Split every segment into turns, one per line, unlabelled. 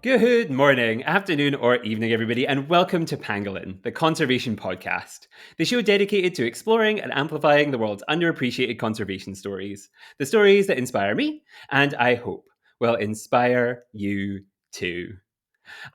Good morning, afternoon, or evening, everybody, and welcome to Pangolin, the conservation podcast, the show dedicated to exploring and amplifying the world's underappreciated conservation stories. The stories that inspire me, and I hope will inspire you too.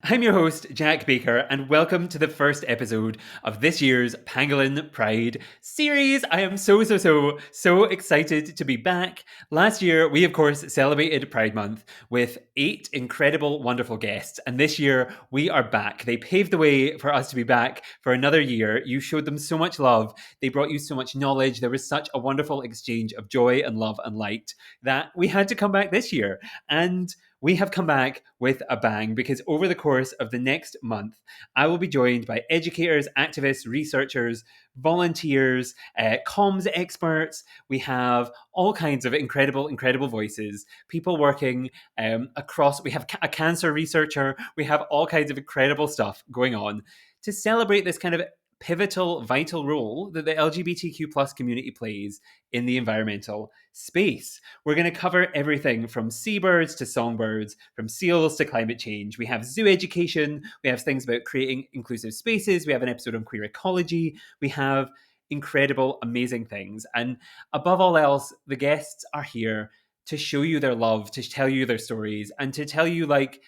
I'm your host, Jack Baker, and welcome to the first episode of this year's Pangolin Pride series. I am so excited to be back. Last year, we of course celebrated Pride Month with 8 incredible, wonderful guests, and this year we are back. They paved the way for us to be back for another year. You showed them so much love, they brought you so much knowledge. There was such a wonderful exchange of joy and love and light that we had to come back this year. And we have come back with a bang because over the course of the next month, I will be joined by educators, activists, researchers, volunteers, comms experts. We have all kinds of incredible voices, people working across. We have a cancer researcher. We have all kinds of incredible stuff going on to celebrate this kind of pivotal, vital role that the LGBTQ plus community plays in the environmental space. We're going to cover everything from seabirds to songbirds, from seals to climate change. We have zoo education. We have things about creating inclusive spaces. We have an episode on queer ecology. We have incredible, amazing things. And above all else, the guests are here to show you their love, to tell you their stories, and to tell you, like,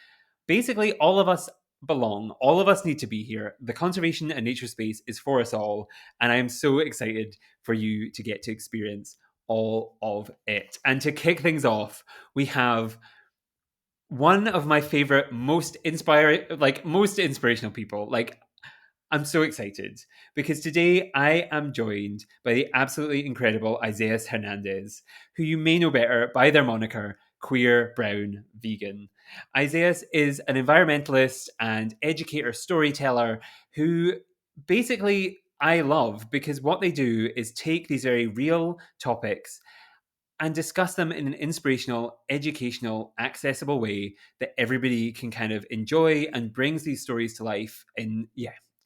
basically all of us belong. All of us need to be here. The conservation and nature space is for us all. And I am so excited for you to get to experience all of it. And to kick things off, we have one of my favorite, most inspirational people. Like, I'm so excited because today I am joined by the absolutely incredible Isaias Hernandez, who you may know better by their moniker QueerBrownVegan. Isaias is an environmentalist and educator storyteller who basically I love because what they do is take these very real topics and discuss them in an inspirational, educational, accessible way that everybody can kind of enjoy and brings these stories to life in,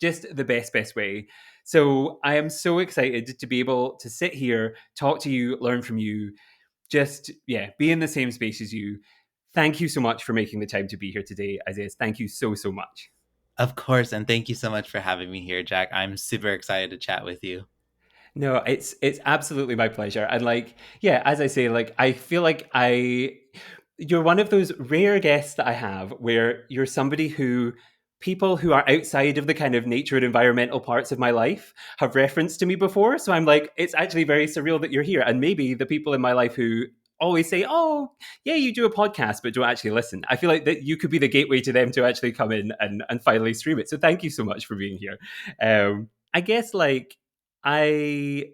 just the best way. So I am so excited to be able to sit here, talk to you, learn from you, be in the same space as you. Thank you so much for making the time to be here today, Isaiah. Thank you so much.
Of course, and thank you so much for having me here, Jack. I'm super excited to chat with you.
No, it's absolutely my pleasure. And as I say, I feel like you're one of those rare guests that I have where you're somebody who people who are outside of the kind of nature and environmental parts of my life have referenced to me before. So I'm like, it's actually very surreal that you're here. And maybe the people in my life who always say, oh, yeah, you do a podcast, but don't actually listen. I feel like that you could be the gateway to them to actually come in and finally stream it. So thank you so much for being here. I guess I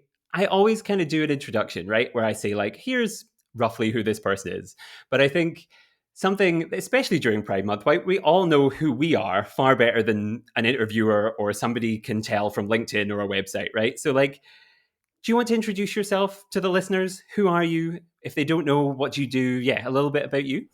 always kind of do an introduction, right? Where I say, like, here's roughly who this person is. But I think something, especially during Pride Month, right? We all know who we are far better than an interviewer or somebody can tell from LinkedIn or a website, right? So, like, do you want to introduce yourself to the listeners? Who are you? If they don't know what you do, a little bit about you.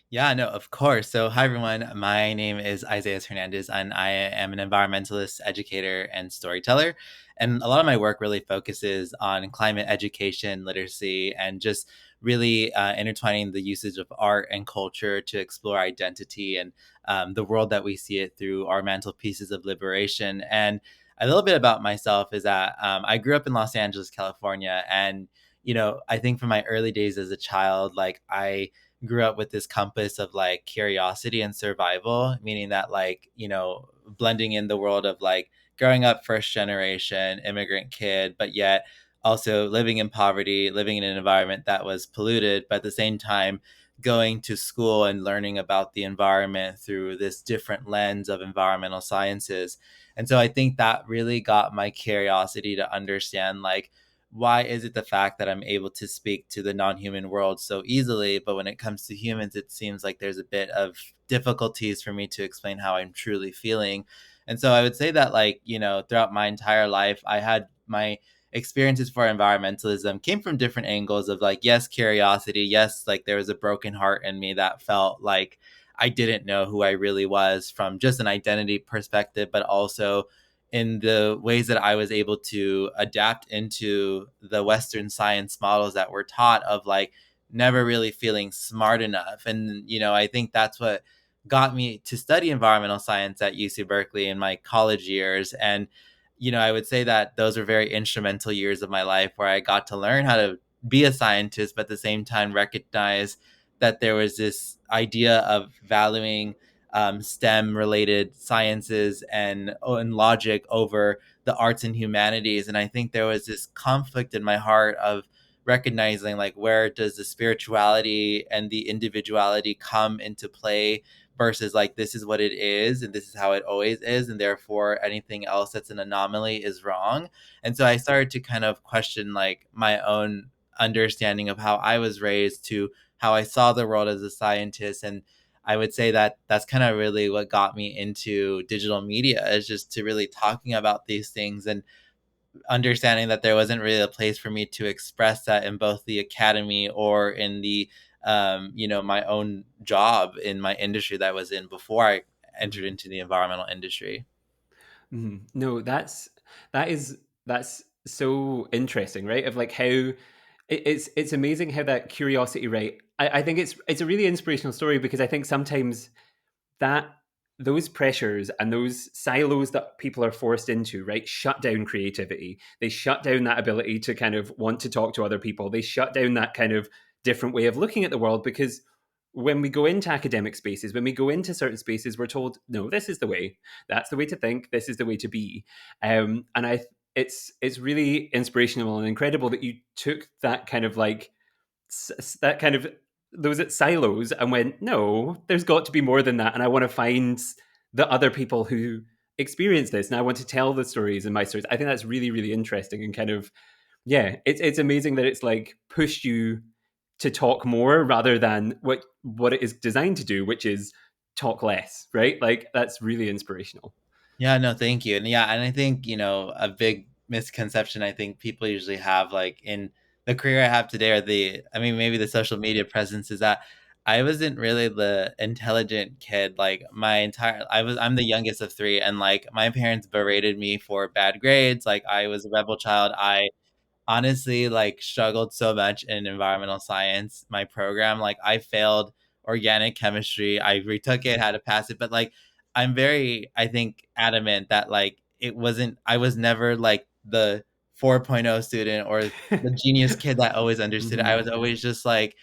Yeah, no, of course. So, hi, everyone. My name is Isaias Hernandez, and I am an environmentalist, educator, and storyteller. And a lot of my work really focuses on climate education, literacy, and just really intertwining the usage of art and culture to explore identity and the world that we see it through our mantelpieces of liberation. And a little bit about myself is that I grew up in Los Angeles, California. And, I think from my early days as a child, I grew up with this compass of curiosity and survival, meaning that blending in the world of growing up first generation immigrant kid, but yet also living in poverty, living in an environment that was polluted, but at the same time going to school and learning about the environment through this different lens of environmental sciences. And so I think that really got my curiosity to understand why is it the fact that I'm able to speak to the non-human world so easily, but when it comes to humans, it seems like there's a bit of difficulties for me to explain how I'm truly feeling. And so I would say that throughout my entire life, I had my experiences for environmentalism came from different angles of yes, curiosity. Yes, there was a broken heart in me that felt like I didn't know who I really was from just an identity perspective, but also in the ways that I was able to adapt into the Western science models that were taught of never really feeling smart enough. And, I think that's what got me to study environmental science at UC Berkeley in my college years. And, I would say that those were very instrumental years of my life where I got to learn how to be a scientist, but at the same time recognize that there was this idea of valuing STEM related sciences and logic over the arts and humanities. And I think there was this conflict in my heart of recognizing, like, where does the spirituality and the individuality come into play versus, like, this is what it is and this is how it always is, and therefore anything else that's an anomaly is wrong. And so I started to kind of question, like, my own understanding of how I was raised to how I saw the world as a scientist. And I would say that that's kind of really what got me into digital media, is just to really talking about these things and understanding that there wasn't really a place for me to express that in both the academy or in the my own job in my industry that I was in before I entered into the environmental industry.
No, that is that's so interesting, right? Of like how it's amazing how that curiosity, right? I think it's a really inspirational story because I think sometimes that those pressures and those silos that people are forced into, right, shut down creativity. They shut down that ability to kind of want to talk to other people. They shut down that kind of different way of looking at the world because when we go into academic spaces, when we go into certain spaces, we're told, no, this is the way. That's the way to think. This is the way to be. And it's really inspirational and incredible that you took that kind of like that kind of those silos and went, no, there's got to be more than that, and I want to find the other people who experience this, and I want to tell the stories and my stories. I think that's really, really interesting and kind of yeah, it's amazing that it's like pushed you to talk more rather than what it is designed to do, which is talk less, right? Like that's really inspirational.
Yeah, no, thank you. And yeah, and I think, a big misconception I think people usually have, like, in the career I have today, or maybe the social media presence, is that I wasn't really the intelligent kid. Like, I'm the youngest of three, and, like, my parents berated me for bad grades. Like, I was a rebel child. I honestly, like, struggled so much in environmental science, my program. Like, I failed organic chemistry. I retook it, had to pass it, but, like, I'm very, I think, adamant that, like, I was never like the 4.0 student or the genius kid that always understood it. I
Hmm.
was always just like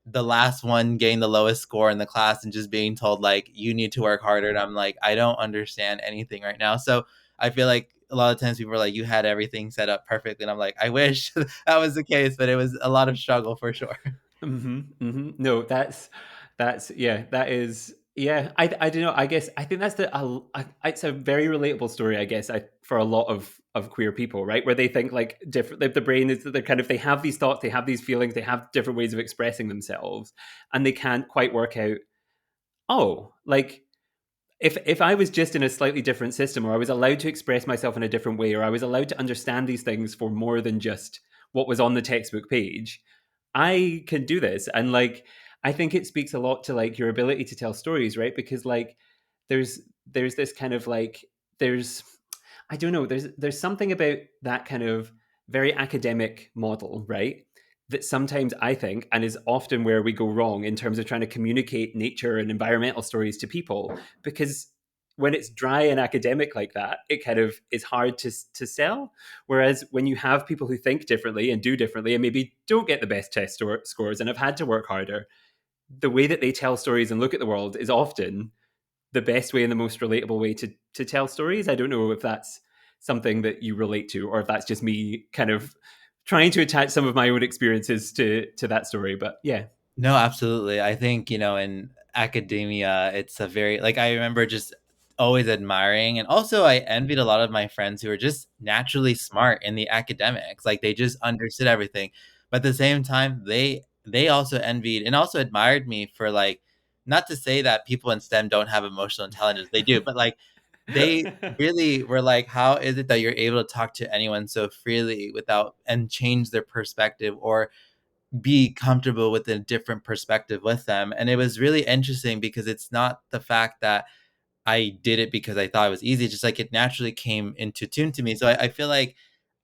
the last one getting the lowest score in the class and just being told, like, you need to work harder. And I'm like, I don't understand anything right now. So I feel like a lot of times people are like, you had everything set up perfectly. And I'm like, I wish that was the case, but it was a lot of struggle for sure.
No, that's yeah, that is yeah. I don't know. I guess I think that's it's a very relatable story. I guess for a lot of queer people, right, where they think like different. The brain is that they're kind of they have these thoughts, they have these feelings, they have different ways of expressing themselves, and they can't quite work out. Oh, like if I was just in a slightly different system, or I was allowed to express myself in a different way, or I was allowed to understand these things for more than just what was on the textbook page, I can do this. And like I think it speaks a lot to like your ability to tell stories, right? Because like there's there's this kind of like there's I don't know, there's something about that kind of very academic model, right? That sometimes I think, and is often where we go wrong in terms of trying to communicate nature and environmental stories to people, because when it's dry and academic like that, it kind of is hard to sell. Whereas when you have people who think differently and do differently and maybe don't get the best scores and have had to work harder, the way that they tell stories and look at the world is often the best way and the most relatable way to tell stories. I don't know if that's something that you relate to, or if that's just me kind of trying to attach some of my own experiences to that story. But yeah.
No, absolutely. I think, in academia, it's a very, like, I remember just always admiring, and also I envied a lot of my friends who were just naturally smart in the academics. Like, they just understood everything. But at the same time, they also envied and also admired me for, like, not to say that people in STEM don't have emotional intelligence. They do, but, like, they really were like, how is it that you're able to talk to anyone so freely without and change their perspective, or be comfortable with a different perspective with them? And it was really interesting because it's not the fact that I did it because I thought it was easy, just like it naturally came into tune to me. So I feel like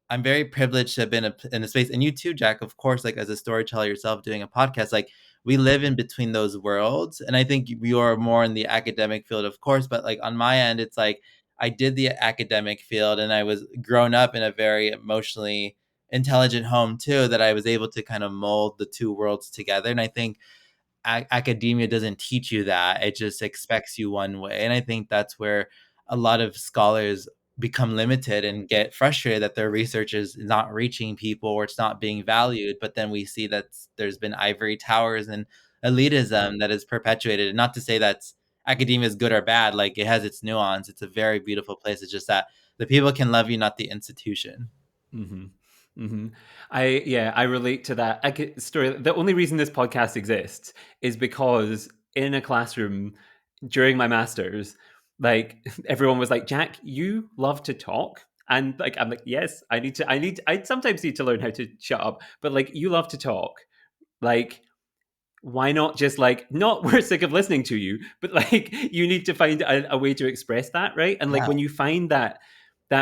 I'm very privileged to have been in a space, and you too, Jack, of course, like, as a storyteller yourself doing a podcast, like, we live in between those worlds. And I think you are more in the academic field, of course, but like on my end, it's like I did the academic field and I was grown up in a very emotionally intelligent home too, that I was able to kind of mold the two worlds together. And I think academia doesn't teach you that. It just expects you one way. And I think that's where a lot of scholars become limited and get frustrated that their research is not reaching people or it's not being valued. But then we see that there's been ivory towers and elitism that is perpetuated. And not to say that academia is good or bad, like it has its nuance. It's a very beautiful place. It's just that the people can love you, not the institution.
Mm-hmm. Mm-hmm. I relate to that. Story. The only reason this podcast exists is because in a classroom during my masters, like everyone was like, "Jack, you love to talk." And like I'm like, yes, I sometimes need to learn how to shut up, but like you love to talk. Like why not just like not we're sick of listening to you, but like you need to find a way to express that, right? And like
Yeah.
when you find that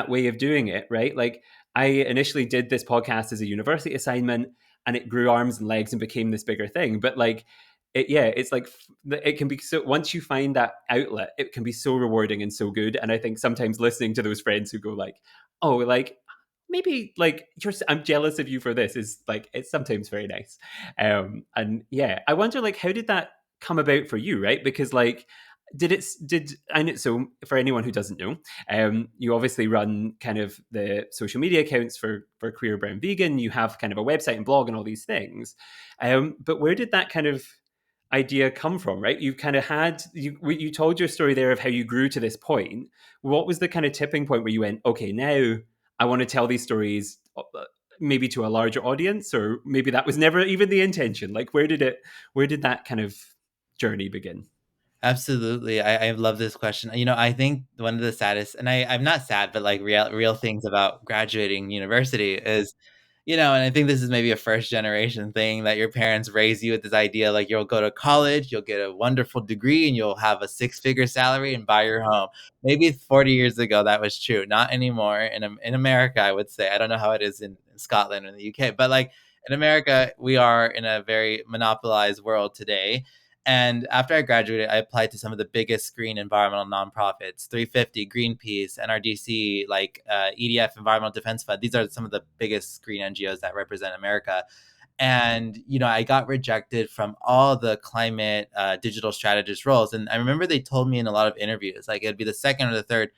way of doing it, right? Like I initially did this podcast as a university assignment and it grew arms and legs and became this bigger thing, but like it's like it can be so once you find that outlet, it can be so rewarding and so good. And I think sometimes listening to those friends who go like, oh, like maybe like I'm jealous of you for this is like it's sometimes very nice. And yeah, I wonder like how did that come about for you, right? Because like did I know, so for anyone who doesn't know, you obviously run kind of the social media accounts for Queer Brown Vegan. You have kind of a website and blog and all these things. But where did that kind of idea come from, right? You kind of had you told your story there of how you grew to this point. What was the kind of tipping point where you went, okay, now I want to tell these stories maybe to a larger audience, or maybe that was never even the intention? Like where did that kind of journey begin?
Absolutely. I love this question. I think one of the saddest, and I'm not sad, but like real things about graduating university is, and I think this is maybe a first generation thing that your parents raise you with this idea like you'll go to college, you'll get a wonderful degree, and you'll have a six-figure salary and buy your home. Maybe 40 years ago that was true. Not anymore in America, I would say. I don't know how it is in Scotland or in the UK, but like in America, we are in a very monopolized world today. And after I graduated, I applied to some of the biggest green environmental nonprofits: 350, Greenpeace, NRDC, like EDF, Environmental Defense Fund. These are some of the biggest green NGOs that represent America. And, I got rejected from all the climate digital strategist roles. And I remember they told me in a lot of interviews, like it'd be the second or the third,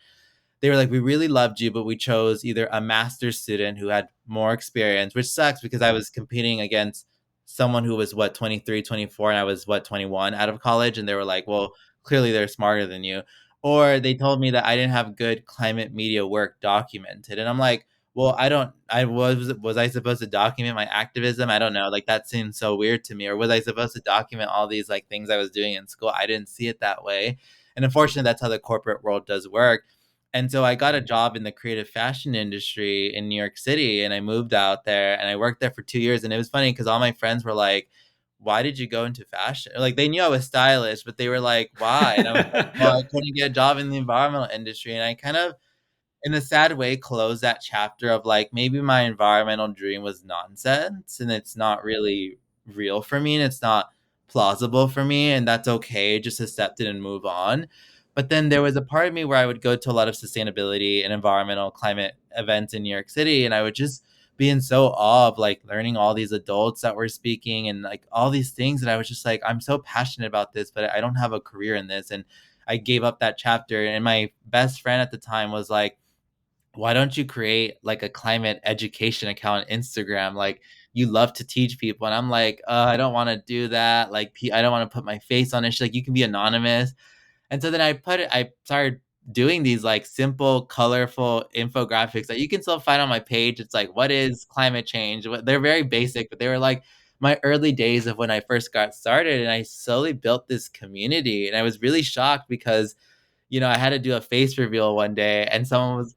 they were like, we really loved you, but we chose either a master's student who had more experience, which sucks because I was competing against someone who was 23, 24, and I was 21 out of college. And they were like, well, clearly they're smarter than you. Or they told me that I didn't have good climate media work documented. And I'm like, well, was I supposed to document my activism? I don't know. Like that seems so weird to me. Or was I supposed to document all these like things I was doing in school? I didn't see it that way. And unfortunately, that's how the corporate world does work. And so I got a job in the creative fashion industry in New York City, and I moved out there and I worked there for 2 years. And it was funny because all my friends were like, why did you go into fashion? Like they knew I was stylish, but they were like, why? And I was like, well, I couldn't get a job in the environmental industry. And I kind of, in a sad way, closed that chapter of like maybe my environmental dream was nonsense and it's not really real for me and it's not plausible for me, and that's okay. Just accept it and move on. But then there was a part of me where I would go to a lot of sustainability and environmental climate events in New York City, and I would just be in so awe of like learning all these adults that were speaking and like all these things. And I was just like, I'm so passionate about this, but I don't have a career in this. And I gave up that chapter. And my best friend at the time was like, why don't you create like a climate education account on Instagram? Like you love to teach people. And I'm like, I don't want to do that. Like, I don't want to put my face on it. She's like, you can be anonymous. And so then I started doing these like simple, colorful infographics that you can still find on my page. It's like, what is climate change? They're very basic, but they were like my early days of when I first got started. And I slowly built this community. And I was really shocked because I had to do a face reveal one day, and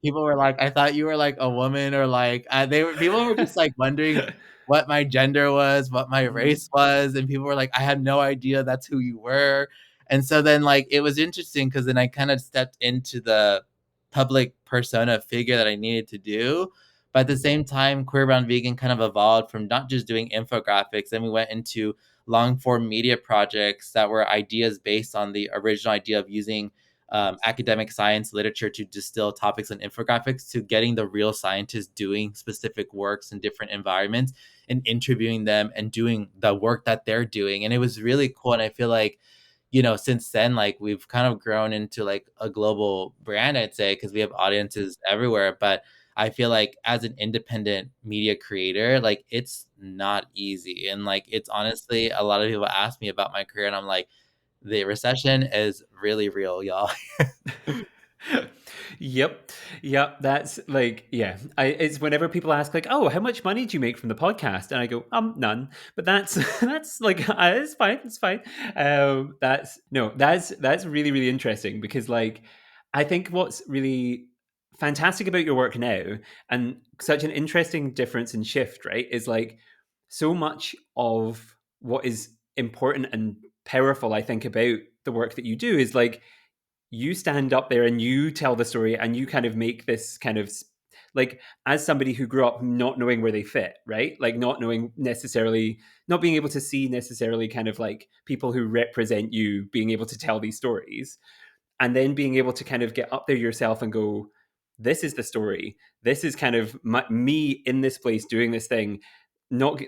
people were like, "I thought you were like a woman," or like people were just like wondering what my gender was, what my race was, and people were like, "I had no idea that's who you were." And so then like it was interesting because then I kind of stepped into the public persona figure that I needed to do. But at the same time, Queer Brown Vegan kind of evolved from not just doing infographics. Then we went into long form media projects that were ideas based on the original idea of using academic science literature to distill topics and infographics, to getting the real scientists doing specific works in different environments and interviewing them and doing the work that they're doing. And it was really cool. And I feel like, since then, like we've kind of grown into like a global brand, I'd say, because we have audiences everywhere. But I feel like as an independent media creator, like it's not easy. And like it's honestly, a lot of people ask me about my career, and I'm like, the recession is really real, y'all.
Yep. Yep. That's like, yeah. It's whenever people ask, like, oh, how much money do you make from the podcast? And I go, none. But that's that's like, it's fine. It's fine. That's no, that's really, really interesting because, like, I think what's really fantastic about your work now, and such an interesting difference and shift, right, is like so much of what is important and powerful, I think, about the work that you do is like you stand up there and you tell the story and you kind of make this kind of like, as somebody who grew up not knowing where they fit, right, like not knowing necessarily, not being able to see necessarily kind of like people who represent you being able to tell these stories, and then being able to kind of get up there yourself and go, this is the story, this is kind of me in this place doing this thing, not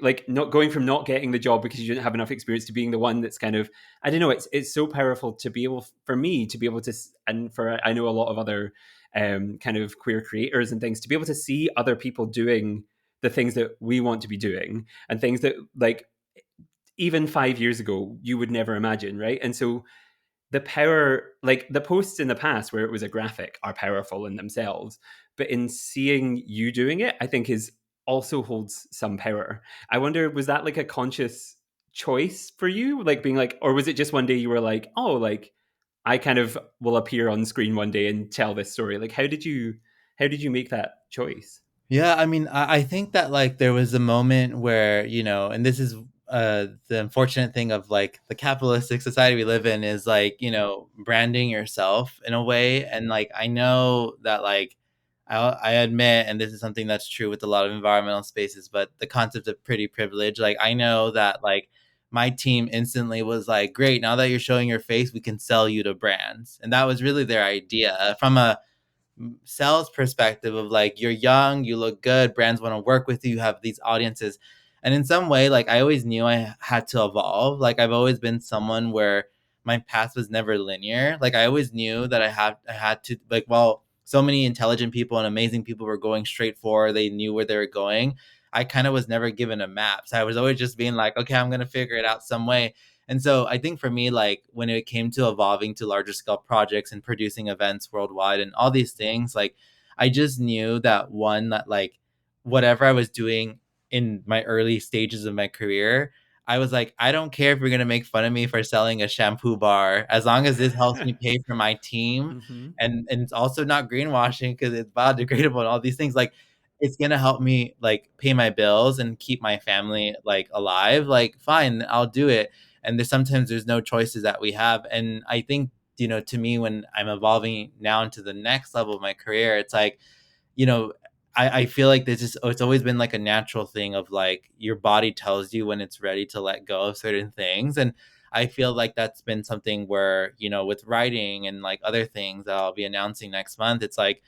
going from not getting the job because you didn't have enough experience to being the one that's kind of, I don't know, it's so powerful to be able, for me to be able to, and for I know a lot of other kind of queer creators and things, to be able to see other people doing the things that we want to be doing and things that, like, even 5 years ago you would never imagine, right? And so the power, like the posts in the past where it was a graphic, are powerful in themselves, but in seeing you doing it, I think is also holds some power. I wonder, was that like a conscious choice for you, like being like, or was it just one day you were like, oh, like I kind of will appear on screen one day and tell this story? Like, how did you make that choice?
Yeah, I mean, I think that like there was a moment where, and this is the unfortunate thing of like the capitalistic society we live in, is like, branding yourself in a way. And like I know that like I admit, and this is something that's true with a lot of environmental spaces, but the concept of pretty privilege, like I know that like my team instantly was like, great, now that you're showing your face, we can sell you to brands. And that was really their idea from a sales perspective of like, you're young, you look good, brands want to work with you have these audiences. And in some way, like I always knew I had to evolve. Like I've always been someone where my path was never linear. Like I always knew that I had to, like, well, so many intelligent people and amazing people were going straight forward, they knew where they were going. I kind of was never given a map, so I was always just being like, okay, I'm gonna figure it out some way. And so I think for me, like when it came to evolving to larger scale projects and producing events worldwide and all these things, like I just knew that one, that like whatever I was doing in my early stages of my career, I was like, I don't care if you're gonna make fun of me for selling a shampoo bar, as long as this helps me pay for my team,
Mm-hmm.
and it's also not greenwashing because it's biodegradable and all these things. Like it's gonna help me like pay my bills and keep my family like alive. Like fine, I'll do it. And there's no choices that we have. And I think, to me, when I'm evolving now into the next level of my career, it's like, you know I feel like it's always been like a natural thing of like your body tells you when it's ready to let go of certain things. And I feel like that's been something where, with writing and like other things that I'll be announcing next month, it's like,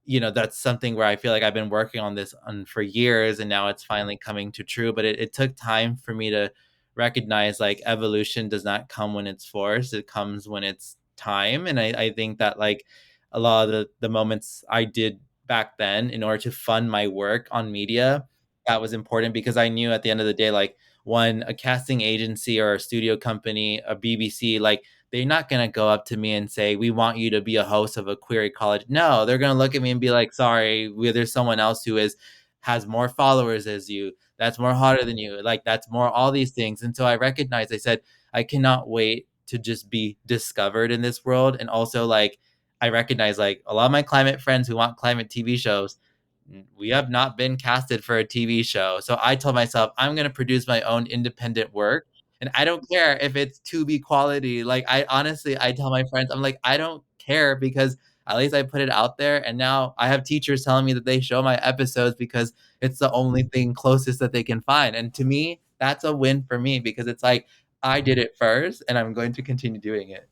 that's something where I feel like I've been working on this for years, and now it's finally coming to true. But it took time for me to recognize like evolution does not come when it's forced, it comes when it's time. And I think that like a lot of the moments I did back then in order to fund my work on media, that was important, because I knew at the end of the day, like when a casting agency or a studio company, a BBC, like they're not going to go up to me and say, we want you to be a host of a queer college. No, they're going to look at me and be like, sorry, there's someone else who has more followers as you, that's more hotter than you, like that's more all these things. And so I recognized, I said, I cannot wait to just be discovered in this world. And also like I recognize like a lot of my climate friends who want climate TV shows, we have not been casted for a TV show. So I told myself I'm going to produce my own independent work, and I don't care if it's to be quality. Like I honestly, I tell my friends, I'm like, I don't care, because at least I put it out there. And now I have teachers telling me that they show my episodes because it's the only thing closest that they can find. And to me, that's a win for me because it's like I did it first and I'm going to continue doing it.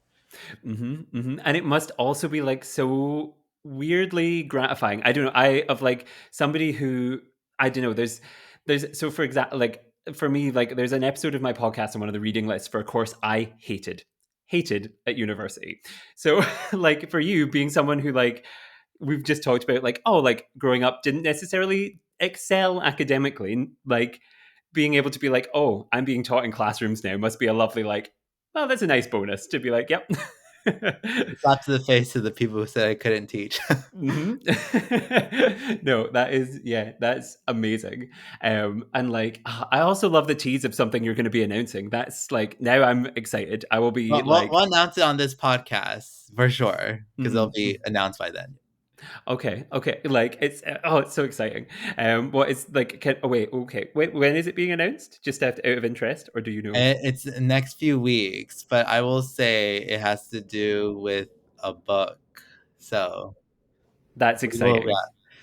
And it must also be like so weirdly gratifying. I don't know. I of like somebody who I don't know. There's so for example, like for me, like there's an episode of my podcast on one of the reading lists for a course I hated at university. So like for you being someone who like we've just talked about like oh like growing up didn't necessarily excel academically, like being able to be like oh I'm being taught in classrooms now must be a lovely like well that's a nice bonus to be like yep.
Slap to the face of the people who said I couldn't teach.
No, that is yeah, that's amazing. And like I also love the tease of something you're going to be announcing. That's like now I'm excited. I will be
Well, we'll,
like,
we'll announce it on this podcast for sure because it'll be
mhm.
announced by then.
Okay, okay, like it's oh, it's so exciting. What is like? Oh wait, okay, wait, when is it being announced? Just out of interest, or do you know?
It's the next few weeks, but I will say it has to do with a book. So
That's
we will,
exciting.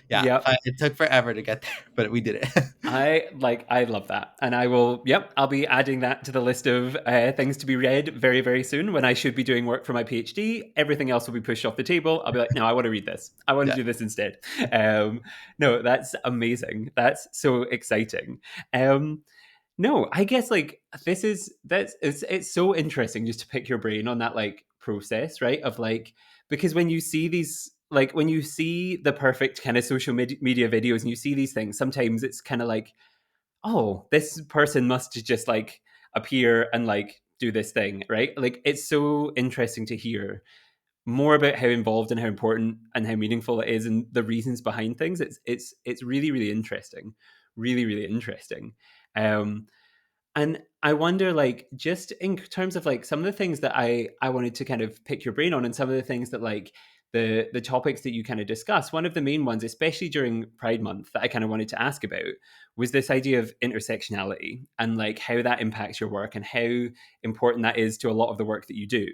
yeah.
Yep.
It took forever to get there, but we did it.
I love that. And I will yep, I'll be adding that to the list of things to be read very, very soon when I should be doing work for my PhD. Everything else will be pushed off the table. I'll be like, no, I want to read this. I want to
Yeah.
do this instead. Um, no, that's amazing. That's so exciting. Um, no, I guess like it's so interesting just to pick your brain on that like process, right? Of like because when you see these like when you see the perfect kind of social media videos and you see these things, sometimes it's kind of like, oh, this person must just like appear and like do this thing, right? Like it's so interesting to hear more about how involved and how important and how meaningful it is and the reasons behind things. It's really really interesting, really really interesting. Um, and I wonder, like, just in terms of like some of the things that I wanted to kind of pick your brain on, and some of the things that like the topics that you kind of discuss. One of the main ones, especially during Pride Month, that I kind of wanted to ask about was this idea of intersectionality and like how that impacts your work and how important that is to a lot of the work that you do,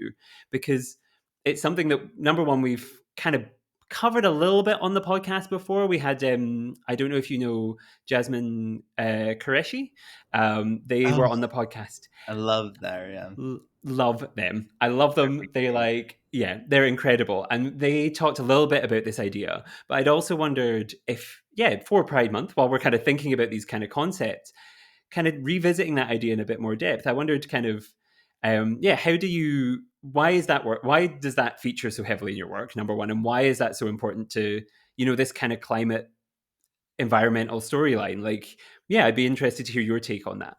because it's something that number one we've kind of covered a little bit on the podcast before. We had I don't know if you know Jasmine Qureshi. They
Oh,
were on the podcast.
I love that. Yeah.
Love them. I love them. They like, yeah, they're incredible. And they talked a little bit about this idea. But I'd also wondered if, yeah, for Pride Month, while we're kind of thinking about these kind of concepts, kind of revisiting that idea in a bit more depth, I wondered kind of, yeah, how do you, why is that work? Why does that feature so heavily in your work, number one? And why is that so important to, this kind of climate environmental storyline? Like, yeah, I'd be interested to hear your take on that.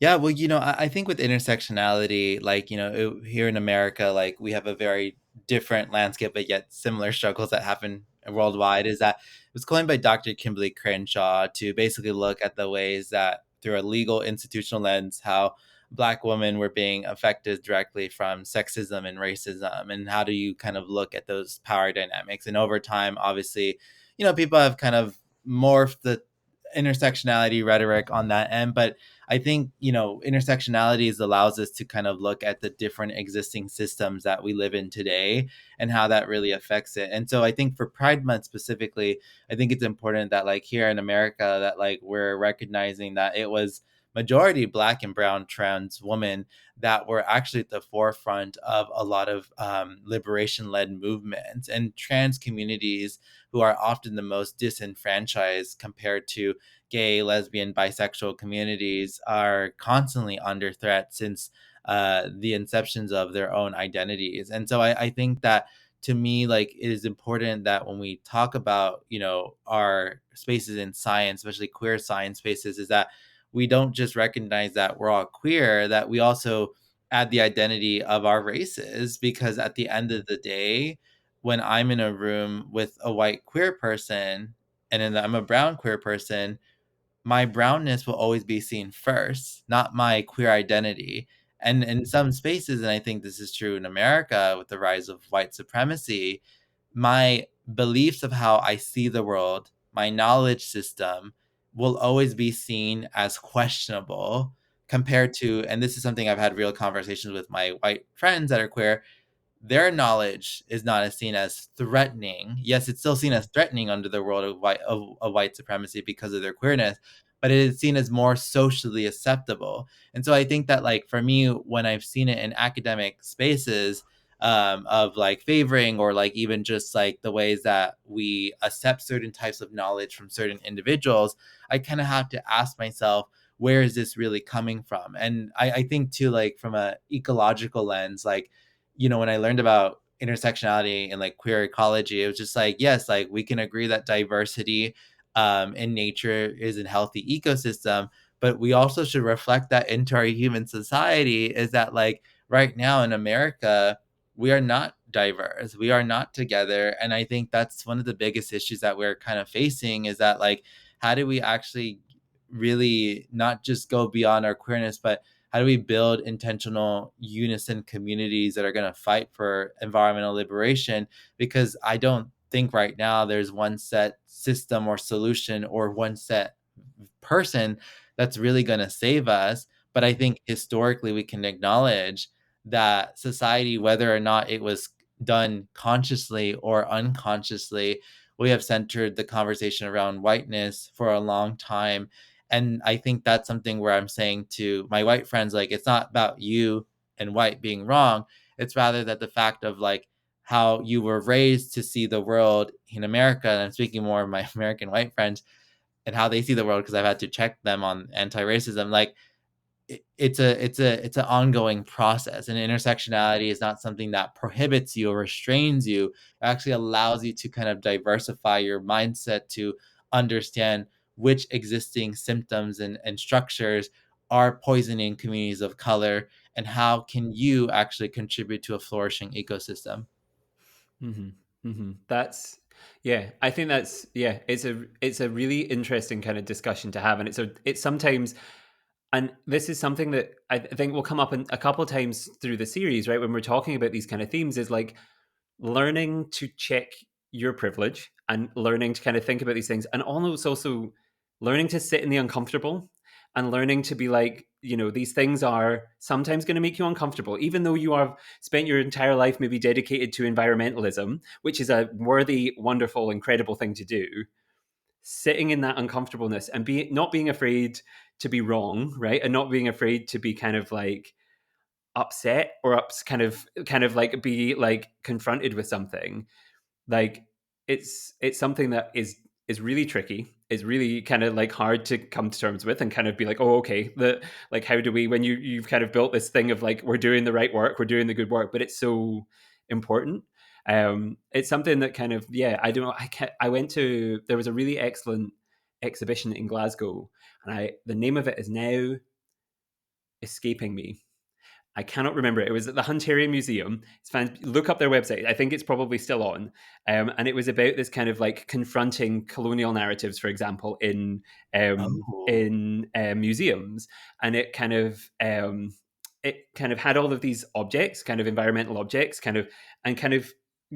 Yeah, well, I think with intersectionality, like, here in America, like we have a very different landscape, but yet similar struggles that happen worldwide. Is that it was coined by Dr. Kimberly Crenshaw to basically look at the ways that through a legal institutional lens, how Black women were being affected directly from sexism and racism, and how do you kind of look at those power dynamics? And over time, obviously, people have kind of morphed the intersectionality rhetoric on that end, but I think, intersectionality allows us to kind of look at the different existing systems that we live in today and how that really affects it. And so I think for Pride Month specifically, I think it's important that like here in America that like we're recognizing that it was majority Black and brown trans women that were actually at the forefront of a lot of liberation-led movements, and trans communities who are often the most disenfranchised compared to gay, lesbian, bisexual communities are constantly under threat since the inceptions of their own identities. And so I think that to me, like it is important that when we talk about, our spaces in science, especially queer science spaces, is that we don't just recognize that we're all queer, that we also add the identity of our races, because at the end of the day, when I'm in a room with a white queer person and then I'm a brown queer person, my brownness will always be seen first, not my queer identity. And in some spaces, and I think this is true in America with the rise of white supremacy, my beliefs of how I see the world, my knowledge system will always be seen as questionable compared to, and this is something I've had real conversations with my white friends that are queer, their knowledge is not as seen as threatening. Yes, it's still seen as threatening under the world of white supremacy because of their queerness, but it is seen as more socially acceptable. And so I think that, like, for me, when I've seen it in academic spaces, of like favoring, or like even just like the ways that we accept certain types of knowledge from certain individuals, I kind of have to ask myself, where is this really coming from? And I think too, like from a ecological lens, like, when I learned about intersectionality and like queer ecology, it was just like, yes, like we can agree that diversity in nature is a healthy ecosystem, but we also should reflect that into our human society. Is that, like, right now in America, we are not diverse, we are not together. And I think that's one of the biggest issues that we're kind of facing, is that, like, how do we actually really not just go beyond our queerness, but how do we build intentional unison communities that are going to fight for environmental liberation? Because I don't think right now there's one set system or solution or one set person that's really going to save us. But I think historically we can acknowledge that society, whether or not it was done consciously or unconsciously, we have centered the conversation around whiteness for a long time. And I think that's something where I'm saying to my white friends, like, it's not about you and white being wrong. It's rather that the fact of, like, how you were raised to see the world in America, and I'm speaking more of my American white friends, and how they see the world, because I've had to check them on anti-racism. Like, it's an ongoing process, and intersectionality is not something that prohibits you or restrains you. It actually allows you to kind of diversify your mindset to understand which existing symptoms and structures are poisoning communities of color, and how can you actually contribute to a flourishing ecosystem.
Hmm. Hmm. That's yeah. I think that's yeah. It's a really interesting kind of discussion to have, and it's sometimes, and this is something that I think will come up in a couple of times through the series, right? When we're talking about these kind of themes, is like learning to check your privilege and learning to kind of think about these things, and almost also learning to sit in the uncomfortable and learning to be like, these things are sometimes going to make you uncomfortable, even though you have spent your entire life maybe dedicated to environmentalism, which is a worthy, wonderful, incredible thing to do. Sitting in that uncomfortableness and not being afraid to be wrong, right? And not being afraid to be kind of like upset or kind of like be like confronted with something, like it's something that is really tricky. It's really kind of like hard to come to terms with and kind of be like, oh, okay, like how do we, when you've kind of built this thing of like, we're doing the right work, we're doing the good work, but it's so important. It's something that kind of, yeah, I don't know, I went to, there was a really excellent exhibition in Glasgow, and the name of it is now escaping me. I cannot remember it. It was at the Hunterian Museum. Look up their website. I think it's probably still on. And it was about this kind of like confronting colonial narratives, for example,
Oh,
in museums. And it kind of had all of these objects, kind of environmental objects, and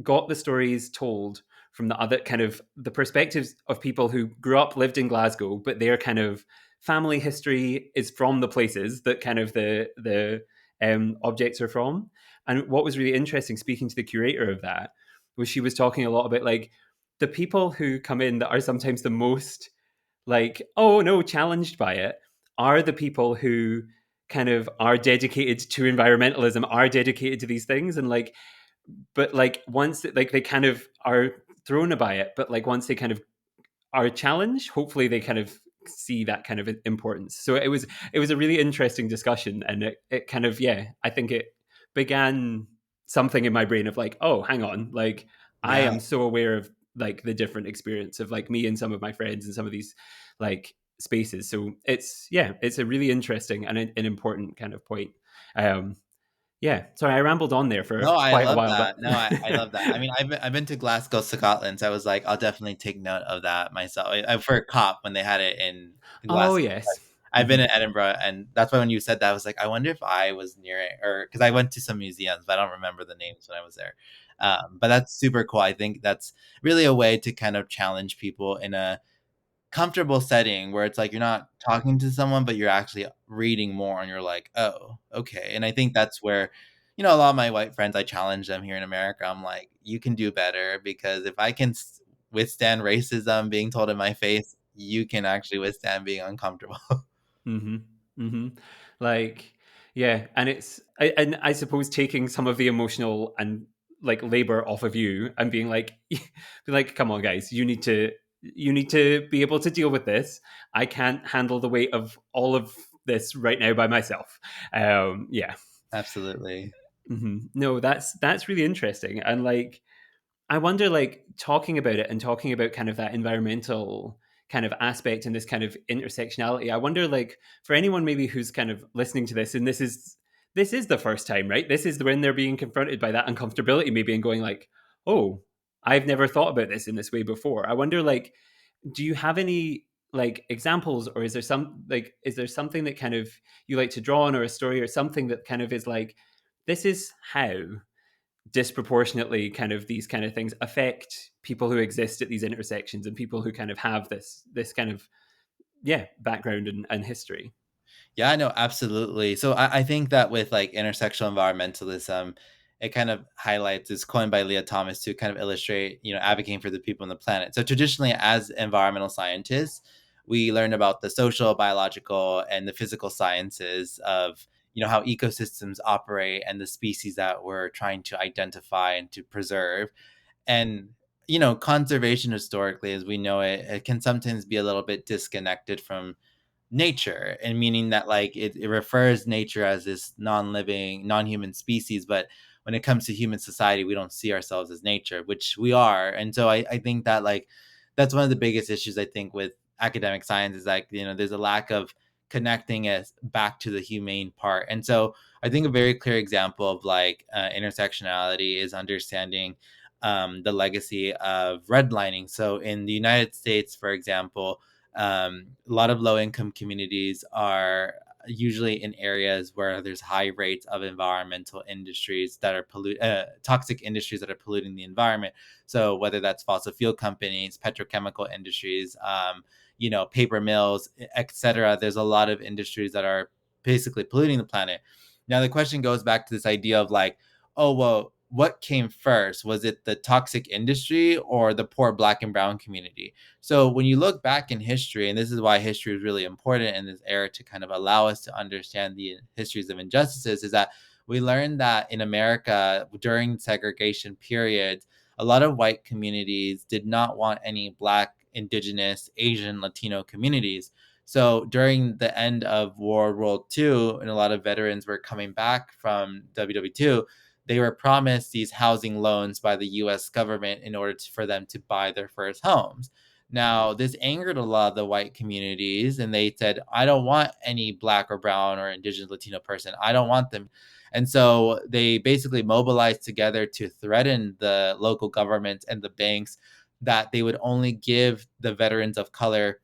got the stories told from the perspectives of people who grew up, lived in Glasgow, but their kind of family history is from the places that kind of the objects are from. And what was really interesting, speaking to the curator of that, was she was talking a lot about like the people who come in that are sometimes the most like, oh no, challenged by it, are the people who kind of are dedicated to environmentalism, are dedicated to these things, and like, but like once like they kind of are thrown by it, but like once they kind of are challenged, hopefully they kind of see that kind of importance. So it was a really interesting discussion, and it kind of, yeah, I think it began something in my brain of like, oh, hang on, like I
yeah.
am so aware of like the different experience of like me and some of my friends in some of these like spaces. So it's a really interesting and an important kind of point. Um, yeah, sorry, I rambled on there for
No, I
quite a
love
while, but
that. No, I love that. I mean, I've been to Glasgow, Scotland, so I was like, I'll definitely take note of that myself. For COP when they had it in
oh
Glasgow.
yes.
I've been
Hmm.
in Edinburgh, and that's why when you said that, I was like, I wonder if I was near it, or because I went to some museums, but I don't remember the names when I was there. But that's super cool. I think that's really a way to kind of challenge people in a comfortable setting where it's like you're not talking to someone, but you're actually reading more, and you're like, oh, okay. And I think that's where, a lot of my white friends, I challenge them here in America. I'm like, you can do better, because if I can withstand racism being told in my face, you can actually withstand being uncomfortable.
Mm-hmm. Mm-hmm. Like, yeah, and and I suppose taking some of the emotional and like labor off of you and being like, be like, come on, guys, you need to be able to deal with this. I can't handle the weight of all of this right now by myself. Yeah.
Absolutely.
No, that's really interesting, and like I wonder, like, talking about it and talking about kind of that environmental kind of aspect and this kind of intersectionality. I wonder, like, for anyone maybe who's kind of listening to this, and this is the first time, right? This is when they're being confronted by that uncomfortability, maybe, and going like, "Oh, I've never thought about this in this way before." I wonder, like, do you have any like examples, or is there something that kind of you like to draw on, or a story, or something that kind of is like, this is how disproportionately kind of these kind of things affect people who exist at these intersections and people who kind of have this kind of background and history.
Yeah, no, absolutely. So I think that with like intersectional environmentalism, it kind of highlights, it's coined by Leah Thomas to kind of illustrate, advocating for the people on the planet. So traditionally, as environmental scientists, we learn about the social, biological, and the physical sciences of, how ecosystems operate and the species that we're trying to identify and to preserve. And, conservation historically, as we know it, it can sometimes be a little bit disconnected from nature, and meaning that like it refers nature as this non-living, non-human species, but when it comes to human society, we don't see ourselves as nature, which we are. And so I think that like that's one of the biggest issues I think with academic science, is like, there's a lack of connecting us back to the humane part. And so I think a very clear example of like intersectionality is understanding the legacy of redlining. So in the United States, for example, a lot of low income communities are usually in areas where there's high rates of environmental industries that are toxic industries that are polluting the environment. So whether that's fossil fuel companies, petrochemical industries, paper mills, etc. There's a lot of industries that are basically polluting the planet. Now the question goes back to this idea of like, oh well, what came first? Was it the toxic industry or the poor Black and brown community? So when you look back in history, and this is why history is really important in this era to kind of allow us to understand the histories of injustices, is that we learned that in America during segregation periods, a lot of white communities did not want any Black, Indigenous, Asian, Latino communities. So during the end of World War II, and a lot of veterans were coming back from WW2, they were promised these housing loans by the US government in order for them to buy their first homes. Now, this angered a lot of the white communities, and they said, I don't want any Black or brown or Indigenous Latino person. I don't want them. And so they basically mobilized together to threaten the local governments and the banks that they would only give the veterans of color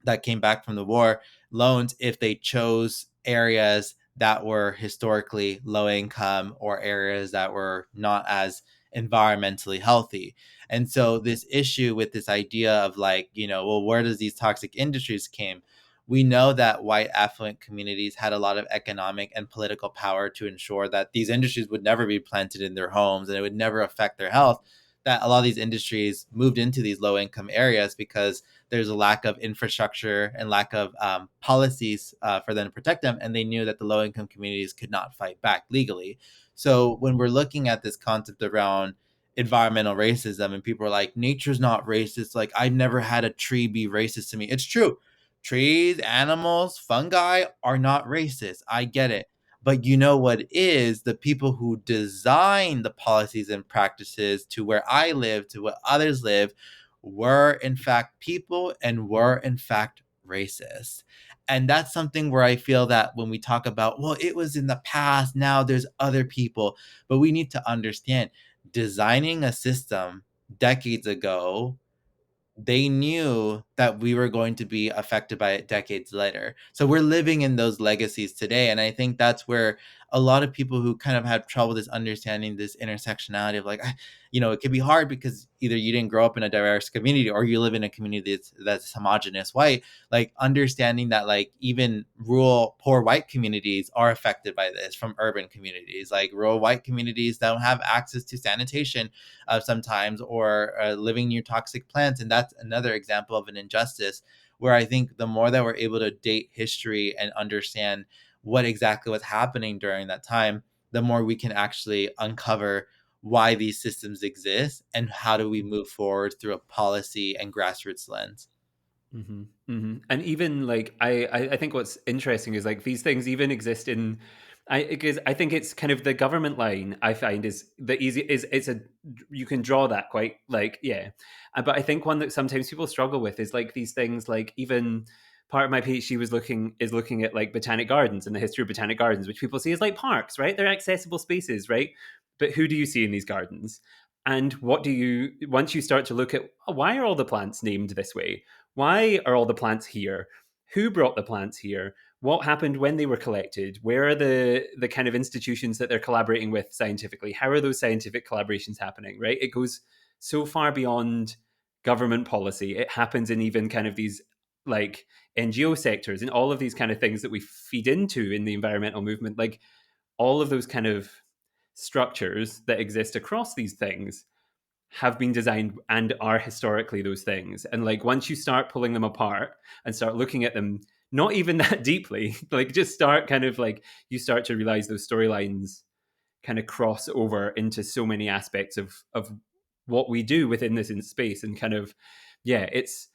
that came back from the war loans if they chose areas that were historically low income or areas that were not as environmentally healthy. And so this issue with this idea of like, well, where does these toxic industries came? We know that white affluent communities had a lot of economic and political power to ensure that these industries would never be planted in their homes and it would never affect their health. That a lot of these industries moved into these low income areas because there's a lack of infrastructure and lack of policies for them to protect them. And they knew that the low income communities could not fight back legally. So when we're looking at this concept around environmental racism, and people are like, nature's not racist, like I've never had a tree be racist to me. It's true. Trees, animals, fungi are not racist. I get it. But you know what is the people who design the policies and practices to where I live, to where others live, were in fact people and were in fact racist. And that's something where I feel that when we talk about, well, it was in the past, now there's other people, but we need to understand designing a system decades ago, they knew that we were going to be affected by it decades later. So we're living in those legacies today. And I think that's where a lot of people who kind of have trouble this understanding this intersectionality of like, it can be hard because either you didn't grow up in a diverse community or you live in a community that's homogenous white, like understanding that like even rural poor white communities are affected by this from urban communities. Like rural white communities don't have access to sanitation sometimes, or living near toxic plants. And that's another example of an injustice, where I think the more that we're able to date history and understand what exactly was happening during that time, the more we can actually uncover why these systems exist and how do we move forward through a policy and grassroots lens.
And even like I think what's interesting is like these things even exist in because I think it's kind of the government line I find is the easy is it's a you can draw that quite like yeah. But I think one that sometimes people struggle with is like these things like even part of my PhD was looking at like botanic gardens and the history of botanic gardens, which people see as like parks, right? They're accessible spaces, right? But who do you see in these gardens? And what do you once you start to look at why are all the plants named this way? Why are all the plants here? Who brought the plants here? What happened when they were collected? Where are the kind of institutions that they're collaborating with scientifically? How are those scientific collaborations happening? Right? It goes so far beyond government policy. It happens in even kind of these like NGO sectors and all of these kind of things that we feed into in the environmental movement. Like all of those kind of structures that exist across these things have been designed and are historically those things. And like once you start pulling them apart and start looking at them, not even that deeply, like just start kind of like you start to realize those storylines kind of cross over into so many aspects of what we do within this in space and kind of yeah, it's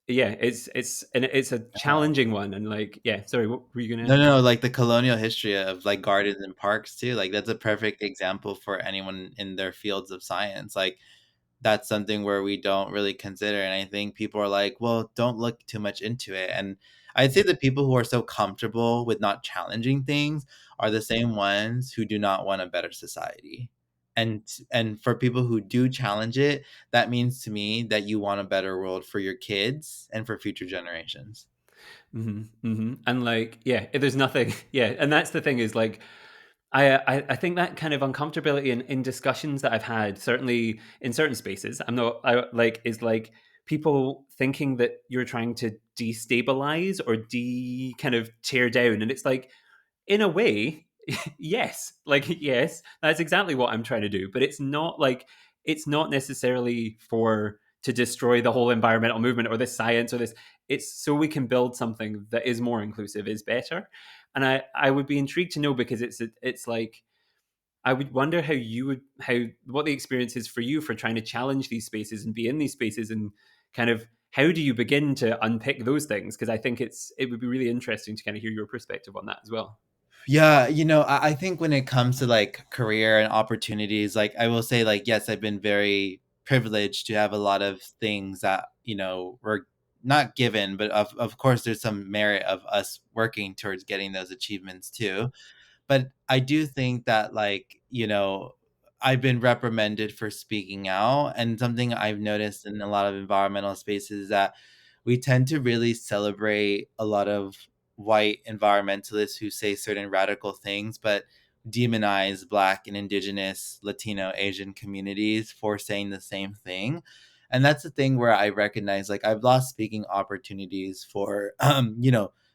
a
Yeah.
challenging one and like yeah, sorry, what were you gonna
No, no, no, like the colonial history of like gardens and parks too. Like that's a perfect example for anyone in their fields of science. Like that's something where we don't really consider. And I think people are like, well, don't look too much into it. And I'd say the people who are so comfortable with not challenging things are the same ones who do not want a better society. And for people who do challenge it, that means to me that you want a better world for your kids and for future generations.
And like yeah, there's nothing yeah, and that's the thing is like I think that kind of uncomfortability in discussions that I've had, certainly in certain spaces, I'm not I like is like people thinking that you're trying to destabilize or kind of tear down, and it's like in a way, yes, like yes, that's exactly what I'm trying to do. But it's not like it's not necessarily for to destroy the whole environmental movement or this science or this. It's so we can build something that is more inclusive, is better. And I would be intrigued to know because it's like I would wonder how you would how what the experience is for you for trying to challenge these spaces and be in these spaces and kind of how do you begin to unpick those things? Because I think it would be really interesting to kind of hear your perspective on that as well.
Yeah, I think when it comes to like career and opportunities, like I will say, like, yes, I've been very privileged to have a lot of things that, were not given, but of course there's some merit of us working towards getting those achievements too. But I do think that, like, I've been reprimanded for speaking out. And something I've noticed in a lot of environmental spaces is that we tend to really celebrate a lot of white environmentalists who say certain radical things, but demonize Black and Indigenous, Latino, Asian communities for saying the same thing. And that's the thing where I recognize, like, I've lost speaking opportunities for,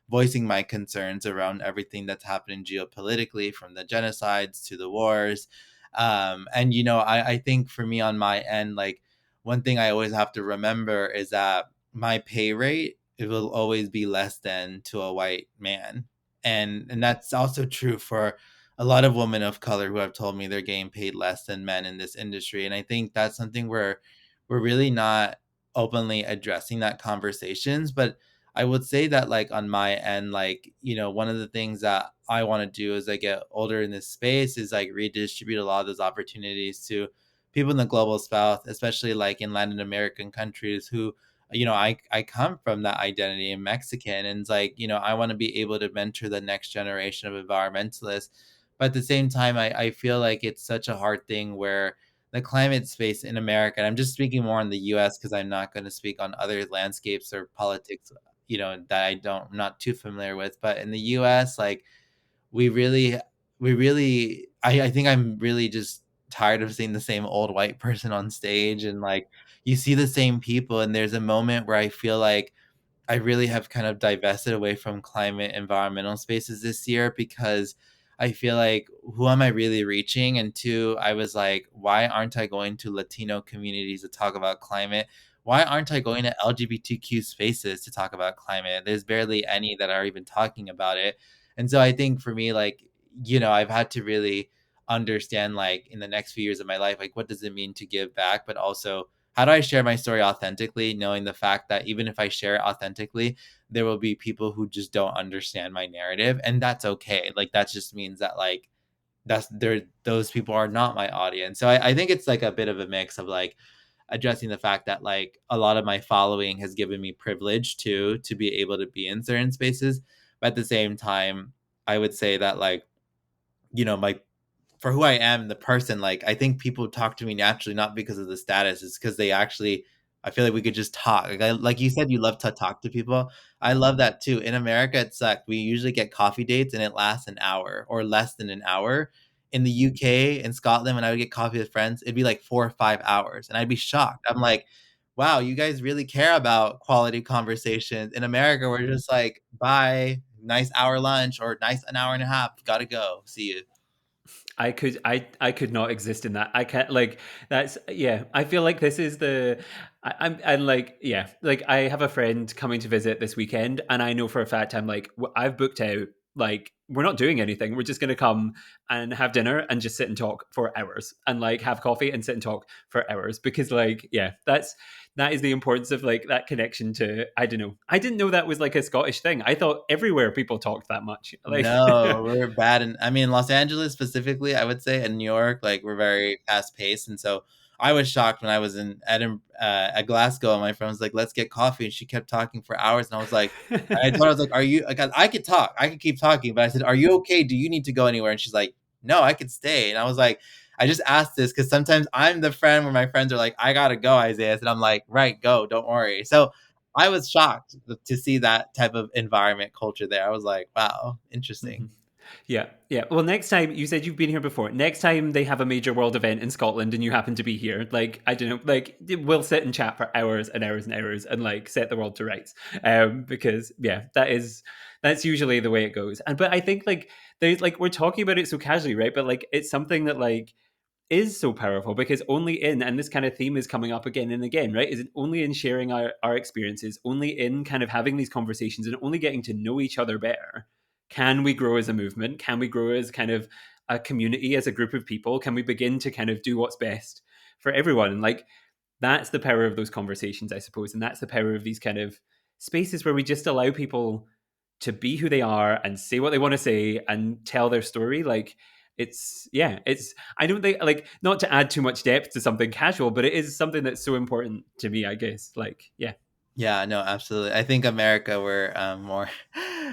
voicing my concerns around everything that's happening geopolitically, from the genocides to the wars. And I think for me on my end, like, one thing I always have to remember is that my pay rate, it will always be less than to a white man. And that's also true for a lot of women of color who have told me they're getting paid less than men in this industry. And I think that's something where we're really not openly addressing that conversations. But I would say that, like, on my end, like, one of the things that I want to do as I get older in this space is like redistribute a lot of those opportunities to people in the global south, especially like in Latin American countries who, I come from that identity in Mexican. And it's like, I want to be able to mentor the next generation of environmentalists. But at the same time, I feel like it's such a hard thing where the climate space in America, and I'm just speaking more on the US because I'm not going to speak on other landscapes or politics, that I'm not too familiar with. But in the US, like, we really I think I'm really just tired of seeing the same old white person on stage. And like, you see the same people, and there's a moment where I feel like I really have kind of divested away from climate environmental spaces this year, because I feel like, who am I really reaching? And two, I was like, why aren't I going to Latino communities to talk about climate? why aren't I going to LGBTQ spaces to talk about climate? There's barely any that are even talking about it. And so I think for me, like, I've had to really understand, like, in the next few years of my life, like, what does it mean to give back? But also, how do I share my story authentically, knowing the fact that even if I share it authentically, there will be people who just don't understand my narrative. And that's okay. Like, that just means that, like, those people are not my audience. So I think it's like a bit of a mix of like addressing the fact that like a lot of my following has given me privilege to be able to be in certain spaces. But at the same time, I would say that like, my for who I am, the person, like I think people talk to me naturally, not because of the status, it's because they actually I feel like we could just talk. Like you said, you love to talk to people. I love that too. In America, it's like we usually get coffee dates and it lasts an hour or less than an hour. In the UK and Scotland, when I would get coffee with friends, it'd be like 4 or 5 hours, and I'd be shocked. I'm like, wow, you guys really care about quality conversations. In America, we're just like, bye, nice hour lunch or nice an hour and a half, gotta go, see you.
I could not exist in that. I can't like that's yeah. I feel like this is the I'm like yeah. Like I have a friend coming to visit this weekend, and I know for a fact I'm like I've booked out. Like we're not doing anything. We're just going to come and have dinner and just sit and talk for hours and like have coffee and sit and talk for hours because like yeah, that is the importance of like that connection to I don't know. I didn't know that was like a Scottish thing. I thought everywhere people talked that much. Like
No, we're bad, and I mean, Los Angeles specifically, I would say, and New York, like, we're very fast paced, and so I was shocked when I was in Edinburgh, at Glasgow, and my friend was like, "Let's get coffee," and she kept talking for hours, and I was like, I told her, I was like, "Are you?" Like, I could talk, I could keep talking, but I said, "Are you okay? Do you need to go anywhere?" And she's like, "No, I could stay." And I was like, I just asked this because sometimes I'm the friend where my friends are like, "I gotta go, Isaiah," and I'm like, "Right, go, don't worry." So I was shocked to see that type of environment culture there. I was like, wow, interesting.
Mhm. Yeah, yeah. Well, next time you said you've been here before. Next time they have a major world event in Scotland and you happen to be here, like I don't know, like we'll sit and chat for hours and hours and hours and like set the world to rights. Because yeah, that's usually the way it goes. And but I think like there's like we're talking about it so casually, right? But like it's something that like is so powerful because only in and this kind of theme is coming up again and again, right? Is it only in sharing our experiences, only in kind of having these conversations and only getting to know each other better can we grow as a movement? Can we grow as kind of a community, as a group of people? Can we begin to kind of do what's best for everyone? And like that's the power of those conversations, I suppose. And that's the power of these kind of spaces where we just allow people to be who they are and say what they want to say and tell their story. Like it's I don't think like not to add too much depth to something casual, but it is something that's so important to me, I guess. Like, yeah.
Yeah, no, absolutely. I think America, we're more,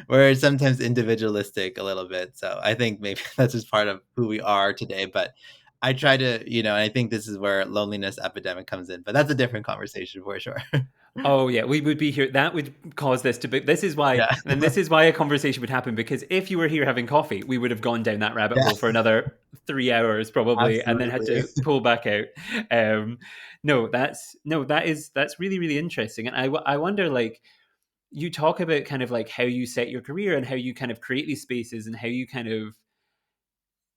we're sometimes individualistic a little bit. So I think maybe that's just part of who we are today. But I try to, and I think this is where loneliness epidemic comes in. But that's a different conversation for sure.
Oh yeah, we would be here. That would cause this to be. This is why,
Yeah.
and this is why a conversation would happen. Because if you were here having coffee, we would have gone down that rabbit
Yeah,
hole for another 3 hours probably, and then had
absolutely.
to pull back out. Um, no, that's really really interesting, and I wonder like you talk about kind of like how you set your career and how you kind of create these spaces and how you kind of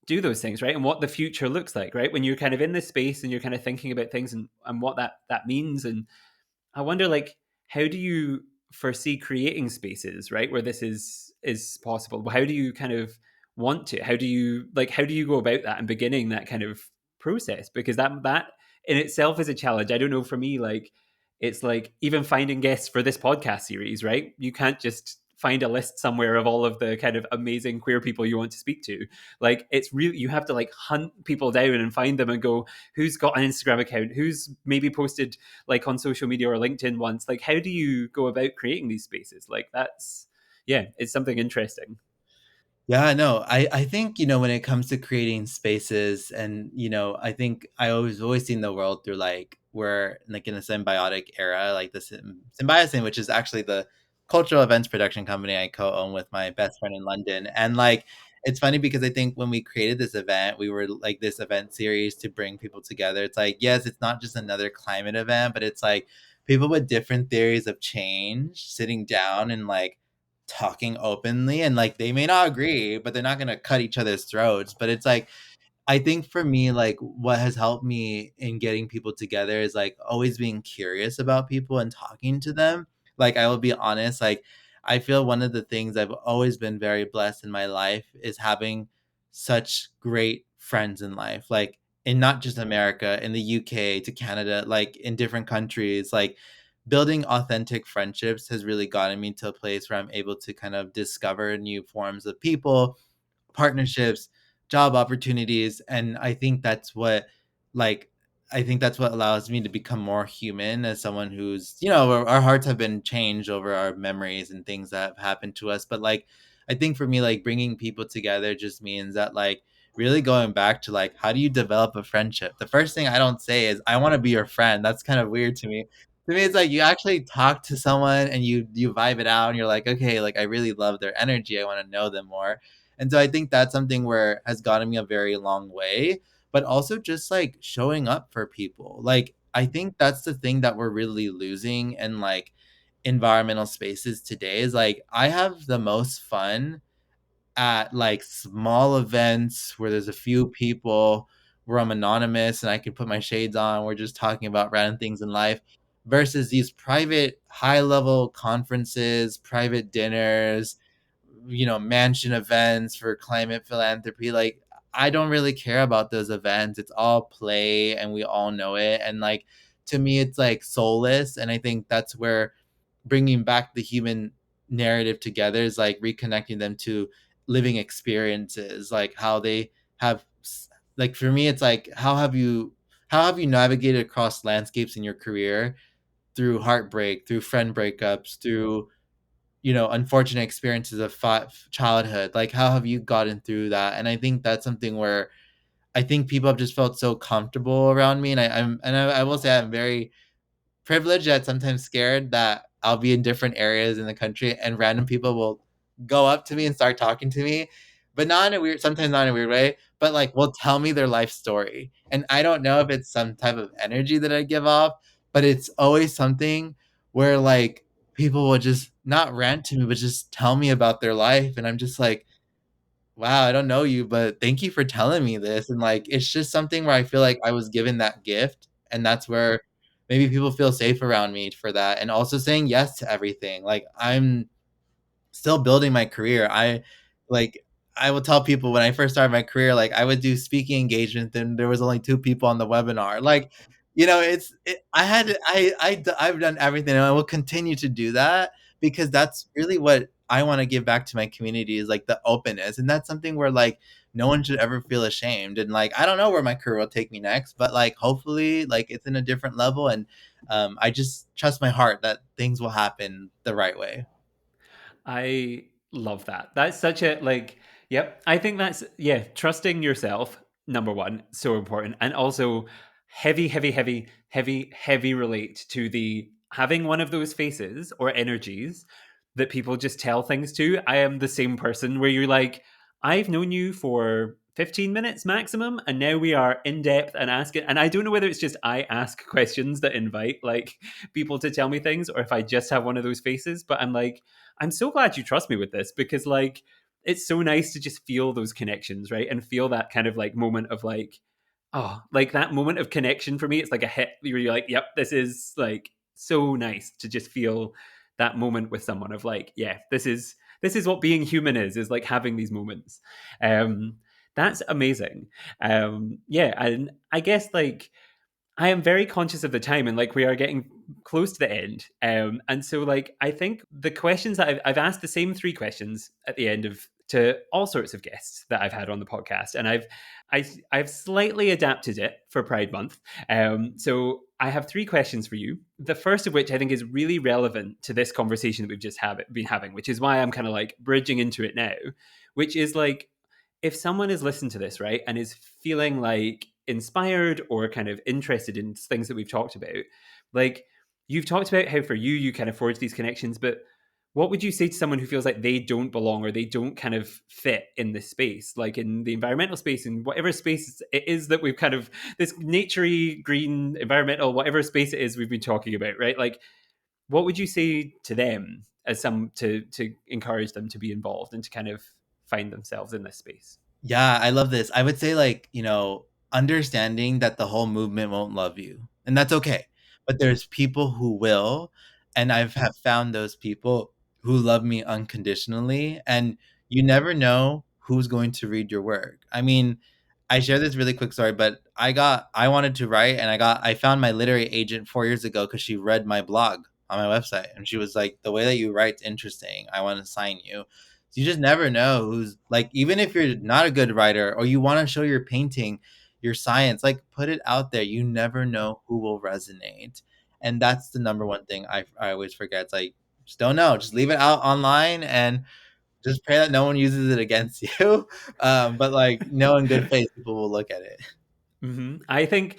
do those things, right? And what the future looks like, right? When you're kind of in this space and you're kind of thinking about things and what that means. And I wonder like how do you foresee creating spaces, right, where this is possible? How do you kind of want to? How do you go about that and beginning that kind of process? Because that in itself is a challenge. I don't know for me, like it's like even finding guests for this podcast series, right? You can't just find a list somewhere of all of the kind of amazing queer people you want to speak to. Like it's really you have to like hunt people down and find them and go, who's got an Instagram account, who's maybe posted like on social media or LinkedIn once. Like how do you go about creating these spaces? Like that's yeah, it's something interesting.
Yeah, no, I think, when it comes to creating spaces and, I think always seen the world through like we're like in a symbiotic era, like the Symbiosis, which is actually the cultural events production company I co-own with my best friend in London. And like it's funny because I think when we created this event, we were like this event series to bring people together. It's like, yes, it's not just another climate event, but it's like people with different theories of change sitting down and like talking openly, and like they may not agree, but they're not going to cut each other's throats. But it's like I think for me, like what has helped me in getting people together is like always being curious about people and talking to them. Like I will be honest, like I feel one of the things I've always been very blessed in my life is having such great friends in life. Like in not just America, in the UK to Canada, like in different countries, like building authentic friendships has really gotten me to a place where I'm able to kind of discover new forms of people, partnerships, job opportunities, and like I think that's what allows me to become more human as someone who's, our hearts have been changed over our memories and things that have happened to us, but like I think for me like bringing people together just means that like really going back to like how do you develop a friendship? The first thing I don't say is I want to be your friend. That's kind of weird to me. To me it's like you actually talk to someone and you vibe it out and you're like, okay, like I really love their energy, I want to know them more. And so I think that's something where has gotten me a very long way, but also just like showing up for people. Like I think that's the thing that we're really losing in like environmental spaces today is like I have the most fun at like small events where there's a few people, where I'm anonymous and I can put my shades on. We're just talking about random things in life versus these private high level conferences, private dinners, mansion events for climate philanthropy. Like I don't really care about those events. It's all play and we all know it. And like to me it's like soulless, and I think that's where bringing back the human narrative together is like reconnecting them to living experiences, like how they have like for me it's like how have you navigated across landscapes in your career through heartbreak, through friend breakups, through unfortunate experiences of childhood. Like how have you gotten through that? And I think that's something where I think people have just felt so comfortable around me, and I will say I'm very privileged yet sometimes scared that I'll be in different areas in the country and random people will go up to me and start talking to me, but not in a weird, sometimes not in a weird way, but like will tell me their life story. And I don't know if it's some type of energy that I give off, but it's always something where like people will just not rant to me, but just tell me about their life. And I'm just like, wow, I don't know you, but thank you for telling me this. And like, it's just something where I feel like I was given that gift. And that's where maybe people feel safe around me for that. And also saying yes to everything. Like, I'm still building my career. Like I will tell people when I first started my career, like I would do speaking engagement, and there was only two people on the webinar. Like, I had to, I've done everything, and I will continue to do that because that's really what I want to give back to my community is like the openness, and that's something where like no one should ever feel ashamed. And like I don't know where my career will take me next, but like hopefully like it's in a different level, and I just trust my heart that things will happen the right way.
I love that. That's such a like, yep. I think that's, yeah, trusting yourself, number one, so important. And also heavy, heavy, heavy, heavy, heavy relate to the having one of those faces or energies that people just tell things to. I am the same person where you're like, I've known you for 15 minutes maximum, and now we are in depth and asking. And I don't know whether it's just I ask questions that invite like people to tell me things, or if I just have one of those faces, but I'm like, I'm so glad you trust me with this because like it's so nice to just feel those connections, right? And feel that kind of like moment of like, oh, like that moment of connection for me. It's like a hit where you're like, yep, this is like so nice to just feel that moment with someone of like, yeah, this is what being human is like having these moments. Um, that's amazing. Yeah, and I guess like I am very conscious of the time and like we are getting close to the end. And so like I think the questions that I've asked the same three questions at the end of to all sorts of guests that I've had on the podcast, and I've slightly adapted it for Pride Month. So I have three questions for you. The first of which I think is really relevant to this conversation that we've just been having, which is why I'm kind of like bridging into it now, which is like if someone has listened to this, right, and is feeling like inspired or kind of interested in things that we've talked about, like you've talked about how for you, you kind of forge these connections, but what would you say to someone who feels like they don't belong or they don't kind of fit in this space, like in the environmental space, in whatever space it is that we've kind of this naturey, green, environmental, whatever space it is we've been talking about, right? Like, what would you say to them as some to encourage them to be involved and to kind of find themselves in this space?
Yeah, I love this. I would say, like, understanding that the whole movement won't love you, and that's okay. But there's people who will, and I've have found those people who love me unconditionally, and you never know who's going to read your work. I mean, I share this really quick story, but I wanted to write, and I found my literary agent 4 years ago because she read my blog on my website, and she was like, "The way that you write's interesting. I want to sign you." So you just never know who's like, even if you're not a good writer or you want to show your painting, your science, like put it out there. You never know who will resonate. And that's the number one thing I always forget. It's like, just don't know. Just leave it out online and just pray that no one uses it against you. But like, know in good faith, people will look at it.
I think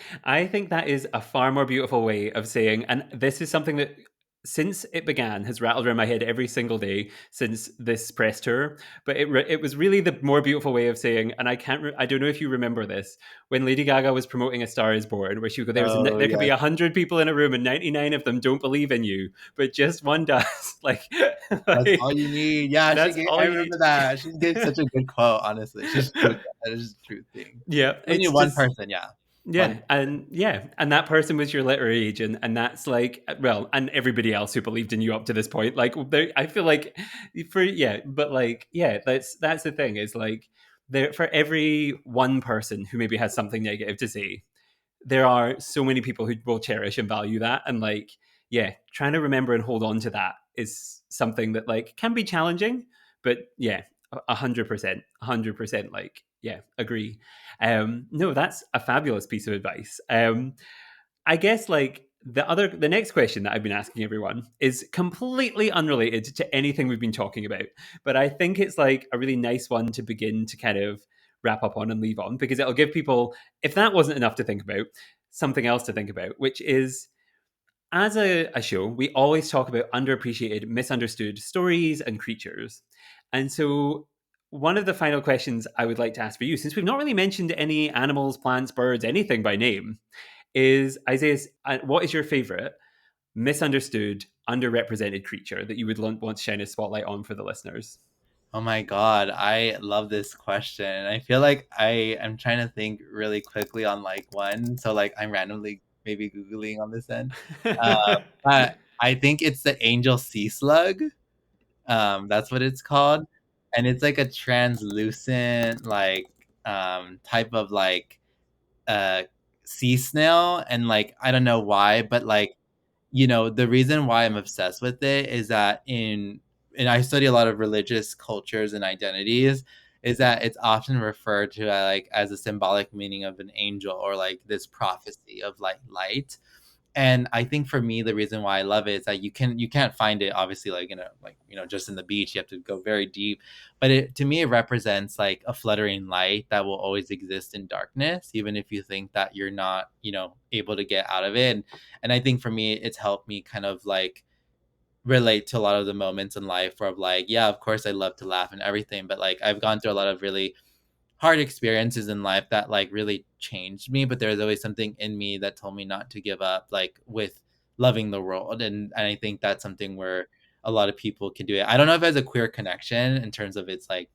that is a far more beautiful way of saying, and this is something that since it began has rattled around my head every single day since this press tour. But it was really the more beautiful way of saying, and I don't know if you remember this when Lady Gaga was promoting A Star Is Born, where she would go,
Oh,
there could be
yes.
100 people in a room and 99 of them don't believe in you, but just one does. like,
That's all
like
you need. Yeah,
that's
I
all you
remember
need.
that. She gave such a good quote, honestly. She's true. That is just a true thing.
Yeah,
Only
it's
one
just
person, yeah. One.
and that person was your literary agent, and that's like, well, and everybody else who believed in you up to this point. Like, I feel like but like, that's the thing is like, there for every one person who maybe has something negative to say, there are so many people who will cherish and value that, and like, trying to remember and hold on to that is something that like can be challenging, but 100%, 100%, like, agree. No, that's a fabulous piece of advice. I guess like the next question that I've been asking everyone is completely unrelated to anything we've been talking about, but I think it's like a really nice one to begin to kind of wrap up on and leave on, because it'll give people, if that wasn't enough to think about, something else to think about, which is, as a show, we always talk about underappreciated, misunderstood stories and creatures. And so, one of the final questions I would like to ask for you, since we've not really mentioned any animals, plants, birds, anything by name, is, Isaiah, what is your favorite misunderstood, underrepresented creature that you would want to shine a spotlight on for the listeners?
Oh my God, I love this question. I feel like I am trying to think really quickly on like one. So like I'm randomly maybe Googling on this end. Uh, but I think it's the angel sea slug. That's what it's called. And it's like a translucent like type of like uh sea snail. And like I don't know why, but like the reason why I'm obsessed with it is that and I study a lot of religious cultures and identities, is that it's often referred to like as a symbolic meaning of an angel or like this prophecy of like light. And I think for me, the reason why I love it is that you can't find it obviously like just in the beach. You have to go very deep. But to me, it represents like a fluttering light that will always exist in darkness, even if you think that you're not able to get out of it. And I think for me, it's helped me kind of like relate to a lot of the moments in life where I'm like, yeah, of course I love to laugh and everything, but like I've gone through a lot of really hard experiences in life that like really changed me, but there's always something in me that told me not to give up, like with loving the world. And I think that's something where a lot of people can do it. I don't know if it has a queer connection in terms of its like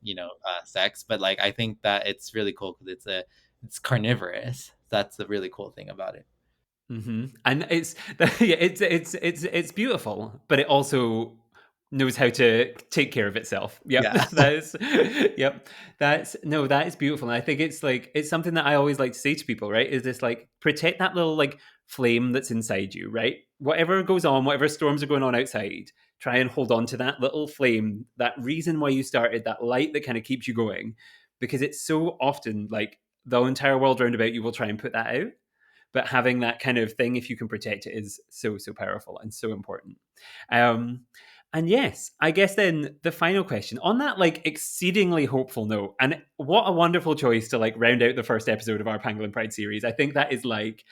sex, but like I think that it's really cool because it's carnivorous. That's the really cool thing about it.
And it's it's beautiful, but it also knows how to take care of itself. Yep,
Yeah.
that is. Yep, that is beautiful. And I think it's like, it's something that I always like to say to people. Right? Is this like, protect that little like flame that's inside you? Right? Whatever goes on, whatever storms are going on outside, try and hold on to that little flame, that reason why you started, that light that kind of keeps you going, because it's so often like the entire world round about you will try and put that out, but having that kind of thing, if you can protect it, is so powerful and so important. um and yes, I guess then the final question on that like exceedingly hopeful note, and what a wonderful choice to like round out the first episode of our Pangolin Pride series. I think that is like,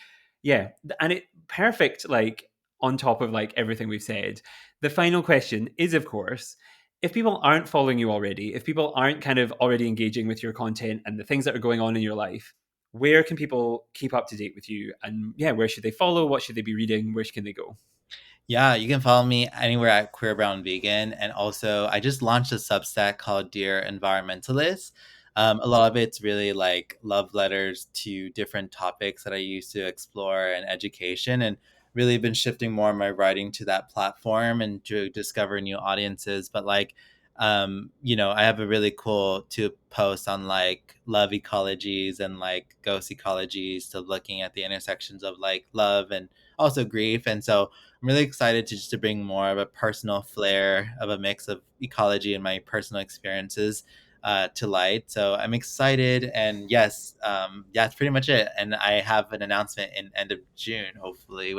and it perfect, like, on top of like everything we've said. The final question is, of course, if people aren't following you already, if people aren't kind of already engaging with your content and the things that are going on in your life, where can people keep up to date with you? And where should they follow? What should they be reading? Where can they go?
Yeah, you can follow me anywhere at QueerBrownVegan. And also, I just launched a Substack called Dear Environmentalist. A lot of it's really like love letters to different topics that I used to explore in education, and really been shifting more of my writing to that platform and to discover new audiences. But like, I have a really cool to post on like love ecologies and like ghost ecologies, to looking at the intersections of like love and also grief. And so I'm really excited to just to bring more of a personal flair of a mix of ecology and my personal experiences to light. So I'm excited, and yes, that's pretty much it. And I have an announcement in end of June, hopefully,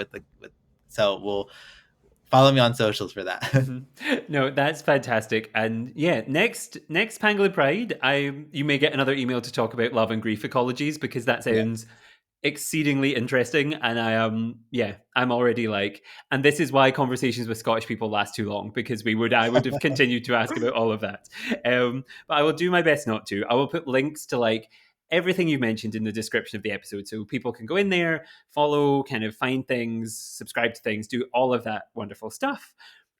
so we'll follow me on socials for that.
No, that's fantastic. And yeah, next Pangolin Pride, you may get another email to talk about love and grief ecologies, because that
Yeah.
sounds exceedingly interesting. And I'm already like, and this is why conversations with Scottish people last too long, because I would have continued to ask about all of that. But I will do my best not to. I will put links to like everything you mentioned in the description of the episode, so people can go in there, follow, kind of find things, subscribe to things, do all of that wonderful stuff.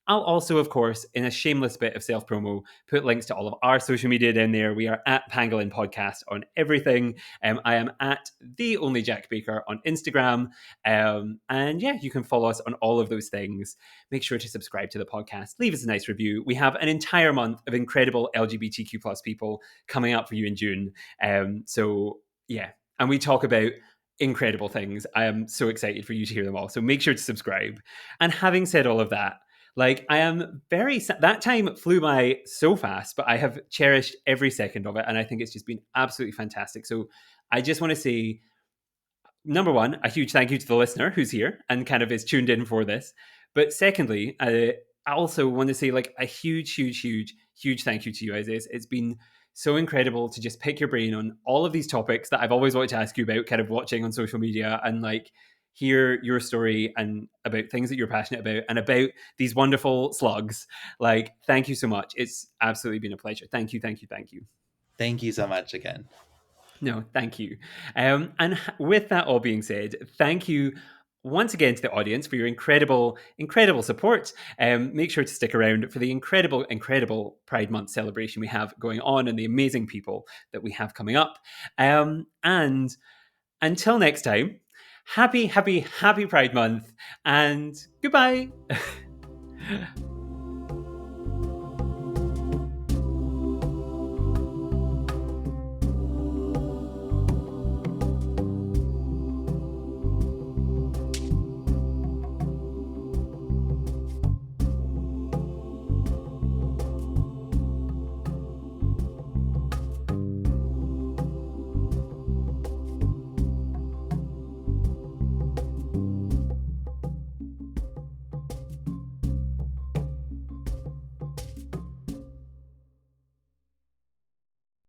I'll also, of course, in a shameless bit of self promo, put links to all of our social media down there. We are at Pangolin Podcast on everything. I am at the only Jack Baker on Instagram. And yeah, you can follow us on all of those things. Make sure to subscribe to the podcast. Leave us a nice review. We have an entire month of incredible LGBTQ plus people coming up for you in June. So yeah, and we talk about incredible things. I am so excited for you to hear them all. So make sure to subscribe. And having said all of that, like, I am that time flew by so fast, but I have cherished every second of it. And I think it's just been absolutely fantastic. So I just want to say, number one, a huge thank you to the listener who's here and kind of is tuned in for this. But secondly, I also want to say like a huge, huge, huge, huge thank you to you, Isaiah. It's been so incredible to just pick your brain on all of these topics that I've always wanted to ask you about, kind of watching on social media, and like hear your story and about things that you're passionate about and about these wonderful slugs. Like, thank you so much. It's absolutely been a pleasure. Thank you, thank you, thank you.
Thank you so much again.
No, thank you. And with that all being said, thank you once again to the audience for your incredible, incredible support. Make sure to stick around for the incredible, incredible Pride Month celebration we have going on and the amazing people that we have coming up. And until next time, happy, happy, happy Pride Month, and goodbye.